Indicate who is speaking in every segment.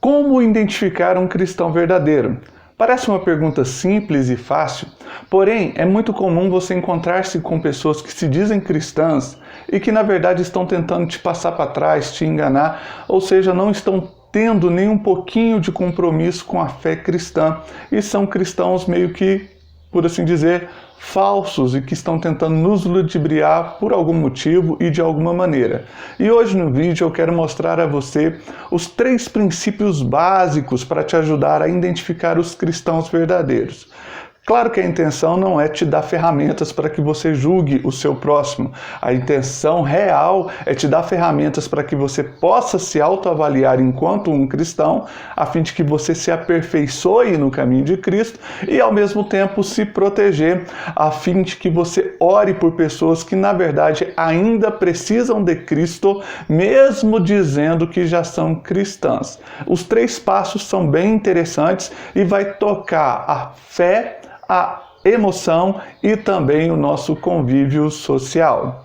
Speaker 1: Como identificar um cristão verdadeiro? Parece uma pergunta simples e fácil, porém é muito comum você encontrar-se com pessoas que se dizem cristãs e que na verdade estão tentando te passar para trás, te enganar, ou seja, não estão tendo nem um pouquinho de compromisso com a fé cristã e são cristãos meio que, por assim dizer, falsos e que estão tentando nos ludibriar por algum motivo e de alguma maneira. E hoje no vídeo eu quero mostrar a você os 3 princípios básicos para te ajudar a identificar os cristãos verdadeiros. Claro que a intenção não é te dar ferramentas para que você julgue o seu próximo. A intenção real é te dar ferramentas para que você possa se autoavaliar enquanto um cristão, a fim de que você se aperfeiçoe no caminho de Cristo e ao mesmo tempo se proteger, a fim de que você ore por pessoas que na verdade ainda precisam de Cristo, mesmo dizendo que já são cristãs. Os 3 passos são bem interessantes e vai tocar a fé, a emoção e também o nosso convívio social.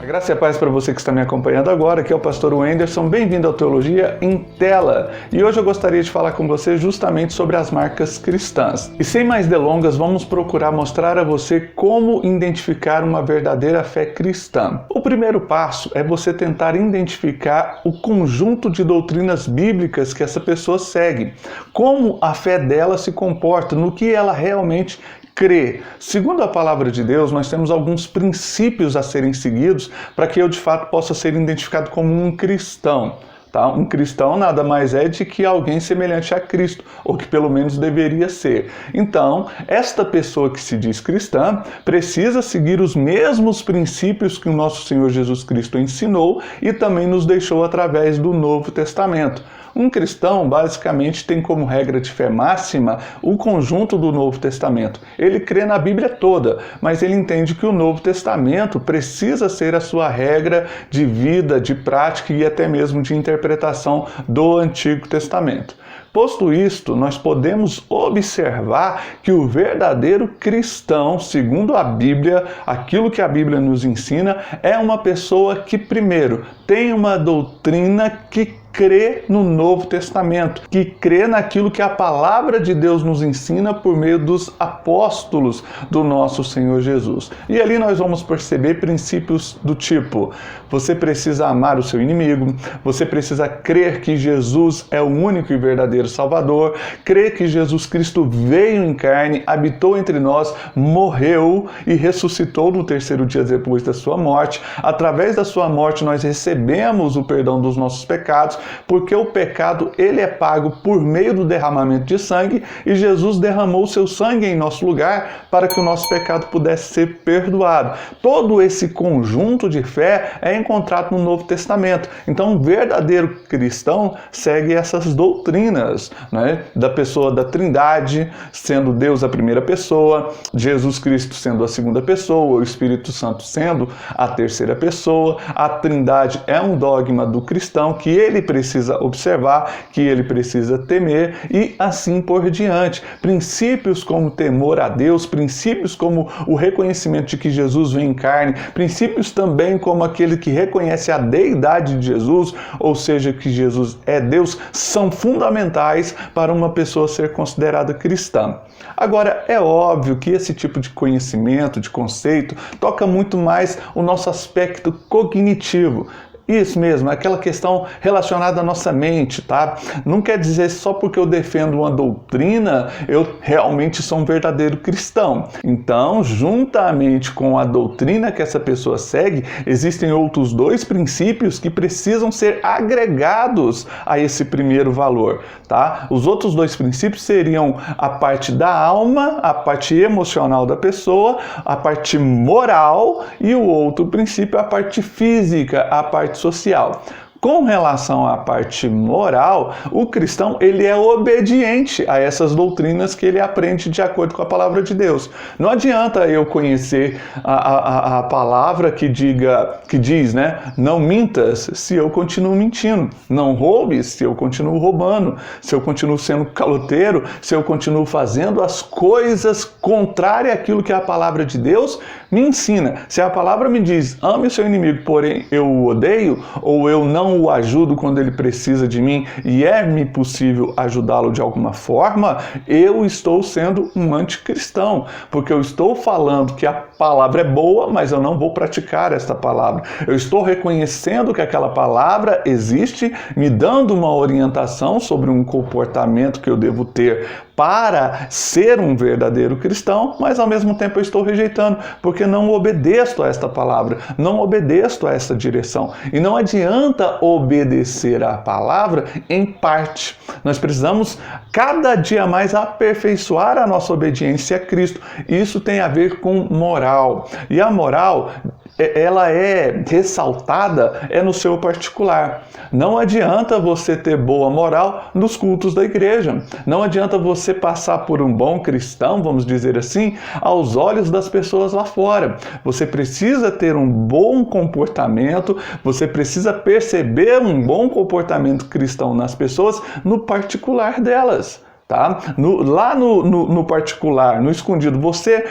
Speaker 1: A graça e a paz para você que está me acompanhando agora, aqui é o pastor Wenderson, bem-vindo ao Teologia em Tela. E hoje eu gostaria de falar com você justamente sobre as marcas cristãs. E sem mais delongas, vamos procurar mostrar a você como identificar uma verdadeira fé cristã. O primeiro passo é você tentar identificar o conjunto de doutrinas bíblicas que essa pessoa segue, como a fé dela se comporta, no que ela realmente crê. Segundo a palavra de Deus, nós temos alguns princípios a serem seguidos para que eu de fato possa ser identificado como um cristão. Tá? Um cristão nada mais é de que alguém semelhante a Cristo, ou que pelo menos deveria ser. Então, esta pessoa que se diz cristã precisa seguir os mesmos princípios que o nosso Senhor Jesus Cristo ensinou e também nos deixou através do Novo Testamento. Um cristão, basicamente, tem como regra de fé máxima o conjunto do Novo Testamento. Ele crê na Bíblia toda, mas ele entende que o Novo Testamento precisa ser a sua regra de vida, de prática e até mesmo de interpretação do Antigo Testamento. Posto isto, nós podemos observar que o verdadeiro cristão, segundo a Bíblia, aquilo que a Bíblia nos ensina, é uma pessoa que, primeiro, tem uma doutrina que crê no Novo Testamento, que crê naquilo que a palavra de Deus nos ensina por meio dos apóstolos do nosso Senhor Jesus. E ali nós vamos perceber princípios do tipo: você precisa amar o seu inimigo, você precisa crer que Jesus é o único e verdadeiro Salvador, crer que Jesus Cristo veio em carne, habitou entre nós, morreu e ressuscitou no 3º dia depois da sua morte. Através da sua morte nós recebemos o perdão dos nossos pecados, porque o pecado ele é pago por meio do derramamento de sangue e Jesus derramou o seu sangue em nosso lugar para que o nosso pecado pudesse ser perdoado. Todo esse conjunto de fé é encontrado no Novo Testamento. Então, um verdadeiro cristão segue essas doutrinas, né? Da pessoa da Trindade, sendo Deus a primeira pessoa, Jesus Cristo sendo a segunda pessoa, o Espírito Santo sendo a terceira pessoa. A Trindade é um dogma do cristão que ele precisa observar, que ele precisa temer e assim por diante. Princípios como temor a Deus, princípios como o reconhecimento de que Jesus vem em carne, princípios também como aquele que reconhece a deidade de Jesus, ou seja, que Jesus é Deus, são fundamentais para uma pessoa ser considerada cristã. Agora, é óbvio que esse tipo de conhecimento, de conceito, toca muito mais o nosso aspecto cognitivo. Isso mesmo, aquela questão relacionada à nossa mente, tá? Não quer dizer só porque eu defendo uma doutrina, eu realmente sou um verdadeiro cristão. Então, juntamente com a doutrina que essa pessoa segue, existem outros 2 princípios que precisam ser agregados a esse primeiro valor, tá? Os outros 2 princípios seriam a parte da alma, a parte emocional da pessoa, a parte moral e o outro princípio, a parte física, a parte social. Com relação à parte moral, o cristão ele é obediente a essas doutrinas que ele aprende de acordo com a palavra de Deus. Não adianta eu conhecer a palavra que diz, né? Não mintas, se eu continuo mentindo. Não roubes, se eu continuo roubando. Se eu continuo sendo caloteiro, se eu continuo fazendo as coisas contrárias àquilo que a palavra de Deus me ensina. Se a palavra me diz, ame o seu inimigo, porém eu o odeio, ou eu não não o ajudo quando ele precisa de mim e é-me possível ajudá-lo de alguma forma, eu estou sendo um anticristão, porque eu estou falando que a palavra é boa, mas eu não vou praticar esta palavra. Eu estou reconhecendo que aquela palavra existe, me dando uma orientação sobre um comportamento que eu devo ter para ser um verdadeiro cristão, mas ao mesmo tempo eu estou rejeitando, porque não obedeço a esta palavra, não obedeço a esta direção. E não adianta obedecer à palavra em parte. Nós precisamos cada dia mais aperfeiçoar a nossa obediência a Cristo. Isso tem a ver com moral. E a moral, ela é ressaltada no seu particular. Não adianta você ter boa moral nos cultos da igreja. Não adianta você passar por um bom cristão, vamos dizer assim, aos olhos das pessoas lá fora. Você precisa ter um bom comportamento, você precisa perceber um bom comportamento cristão nas pessoas no particular delas. Tá? Lá no particular, no escondido, você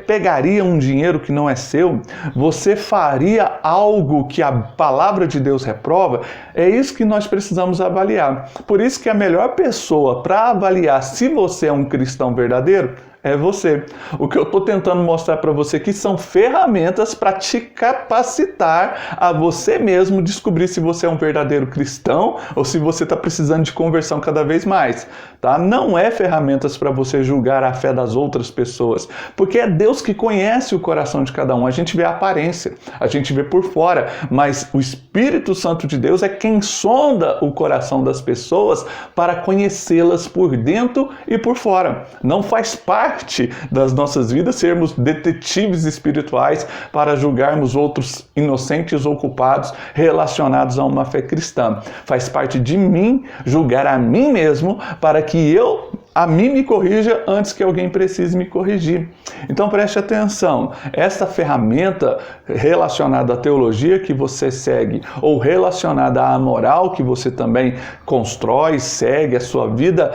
Speaker 1: pegaria um dinheiro que não é seu? Você faria algo que a palavra de Deus reprova? É isso que nós precisamos avaliar. Por isso que a melhor pessoa para avaliar se você é um cristão verdadeiro é você. O que eu estou tentando mostrar para você aqui são ferramentas para te capacitar a você mesmo descobrir se você é um verdadeiro cristão ou se você está precisando de conversão cada vez mais. Tá? Não é ferramentas para você julgar a fé das outras pessoas, porque é Deus que conhece o coração de cada um. A gente vê a aparência, a gente vê por fora, mas o Espírito Santo de Deus é quem sonda o coração das pessoas para conhecê-las por dentro e por fora. Não faz parte das nossas vidas sermos detetives espirituais para julgarmos outros inocentes ou culpados relacionados a uma fé cristã. Faz parte de mim julgar a mim mesmo para que a mim me corrija antes que alguém precise me corrigir. Então preste atenção, essa ferramenta relacionada à teologia que você segue ou relacionada à moral que você também constrói, segue, a sua vida,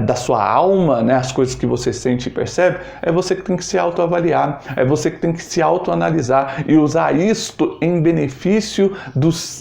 Speaker 1: da sua alma, né, as coisas que você sente e percebe, é você que tem que se autoavaliar, é você que tem que se autoanalisar e usar isto em benefício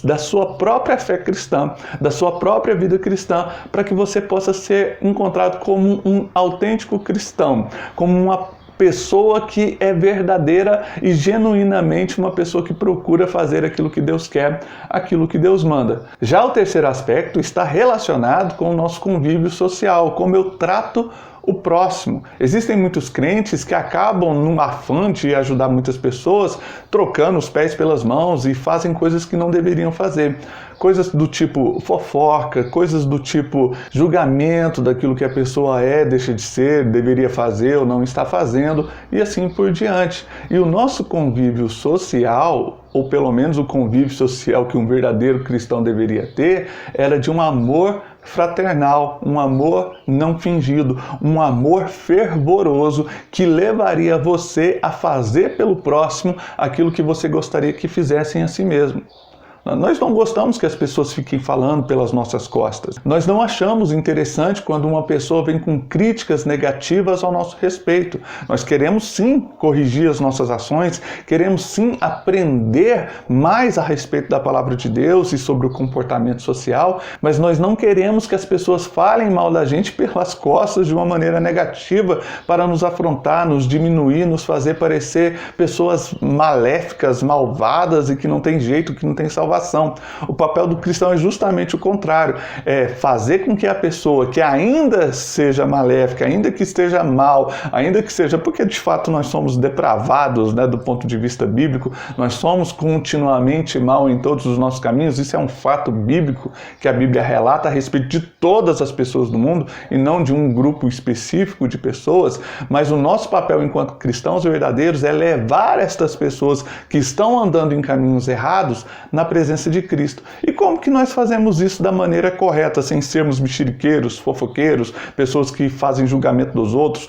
Speaker 1: da sua própria fé cristã, da sua própria vida cristã, para que você possa ser encontrado como um autêntico cristão, como uma pessoa que é verdadeira e genuinamente uma pessoa que procura fazer aquilo que Deus quer, aquilo que Deus manda. Já o terceiro aspecto está relacionado com o nosso convívio social, como eu trato o próximo. Existem muitos crentes que acabam, num afã de ajudar muitas pessoas, trocando os pés pelas mãos e fazem coisas que não deveriam fazer. Coisas do tipo fofoca, coisas do tipo julgamento daquilo que a pessoa deixa de ser, deveria fazer ou não está fazendo, e assim por diante. E o nosso convívio social, ou pelo menos o convívio social que um verdadeiro cristão deveria ter, era de um amor fraternal, um amor não fingido, um amor fervoroso que levaria você a fazer pelo próximo aquilo que você gostaria que fizessem a si mesmo. Nós não gostamos que as pessoas fiquem falando pelas nossas costas. Nós não achamos interessante quando uma pessoa vem com críticas negativas ao nosso respeito. Nós queremos sim corrigir as nossas ações, queremos sim aprender mais a respeito da palavra de Deus e sobre o comportamento social, mas nós não queremos que as pessoas falem mal da gente pelas costas de uma maneira negativa para nos afrontar, nos diminuir, nos fazer parecer pessoas maléficas, malvadas e que não tem jeito, que não tem salvação. O papel do cristão é justamente o contrário, é fazer com que a pessoa que ainda seja maléfica, ainda que esteja mal, ainda que seja, porque de fato nós somos depravados, né, do ponto de vista bíblico, nós somos continuamente mal em todos os nossos caminhos, isso é um fato bíblico que a Bíblia relata a respeito de todas as pessoas do mundo e não de um grupo específico de pessoas, mas o nosso papel enquanto cristãos verdadeiros é levar estas pessoas que estão andando em caminhos errados na presença de Cristo. E como que nós fazemos isso da maneira correta, sem sermos mexeriqueiros, fofoqueiros, pessoas que fazem julgamento dos outros,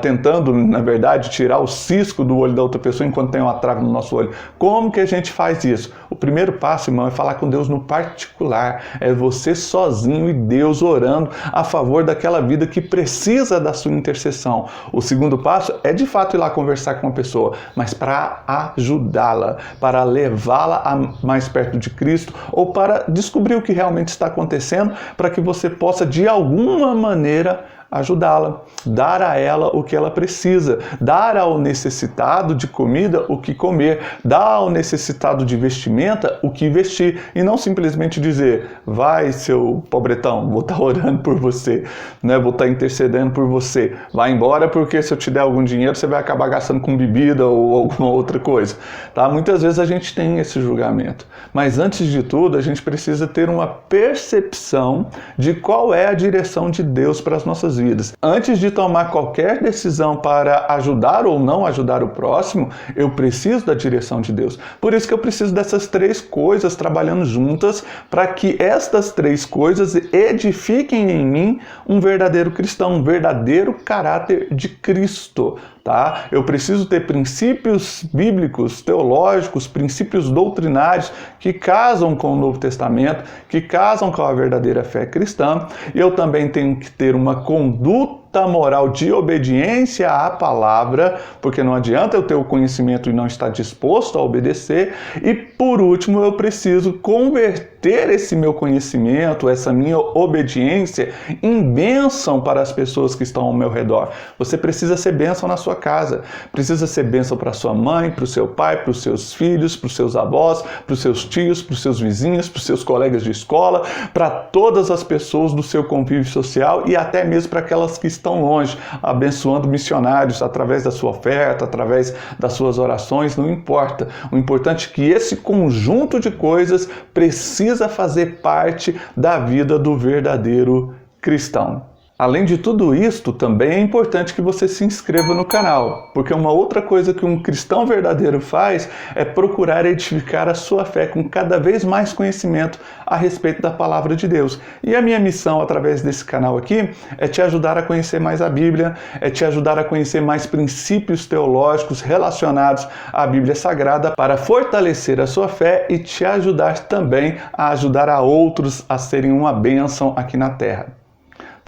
Speaker 1: tentando, na verdade, tirar o cisco do olho da outra pessoa enquanto tem uma trave no nosso olho? Como que a gente faz isso? O primeiro passo, irmão, é falar com Deus no particular. É você sozinho e Deus orando a favor daquela vida que precisa da sua intercessão. O segundo passo é, de fato, ir lá conversar com a pessoa, mas para ajudá-la, para levá-la levá-la mais perto de Cristo ou para descobrir o que realmente está acontecendo, para que você possa de alguma maneira ajudá-la, dar a ela o que ela precisa, dar ao necessitado de comida o que comer, dar ao necessitado de vestimenta o que vestir, e não simplesmente dizer, vai seu pobretão, vou estar orando por você, né? Vou estar intercedendo por você, vai embora porque se eu te der algum dinheiro você vai acabar gastando com bebida ou alguma outra coisa, tá? Muitas vezes a gente tem esse julgamento, mas antes de tudo a gente precisa ter uma percepção de qual é a direção de Deus para as nossas vidas. Antes de tomar qualquer decisão para ajudar ou não ajudar o próximo, eu preciso da direção de Deus. Por isso que eu preciso dessas três coisas trabalhando juntas, para que estas três coisas edifiquem em mim um verdadeiro cristão, um verdadeiro caráter de Cristo. Tá? Eu preciso ter princípios bíblicos, teológicos, princípios doutrinários que casam com o Novo Testamento, que casam com a verdadeira fé cristã. Eu também tenho que ter uma conduta moral de obediência à palavra, porque não adianta eu ter o conhecimento e não estar disposto a obedecer. E por último, eu preciso converter esse meu conhecimento, essa minha obediência em bênção para as pessoas que estão ao meu redor. Você precisa ser bênção na sua casa, precisa ser bênção para sua mãe, para o seu pai, para os seus filhos, para os seus avós, para os seus tios, para os seus vizinhos, para os seus colegas de escola, para todas as pessoas do seu convívio social e até mesmo para aquelas que estão longe, abençoando missionários através da sua oferta, através das suas orações, não importa. O importante é que esse conjunto de coisas precisa fazer parte da vida do verdadeiro cristão. Além de tudo isto, também é importante que você se inscreva no canal, porque uma outra coisa que um cristão verdadeiro faz é procurar edificar a sua fé com cada vez mais conhecimento a respeito da palavra de Deus. E a minha missão através desse canal aqui é te ajudar a conhecer mais a Bíblia, é te ajudar a conhecer mais princípios teológicos relacionados à Bíblia Sagrada para fortalecer a sua fé e te ajudar também a ajudar a outros a serem uma bênção aqui na Terra.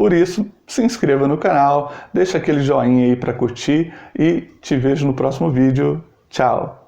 Speaker 1: Por isso, se inscreva no canal, deixa aquele joinha aí para curtir e te vejo no próximo vídeo. Tchau!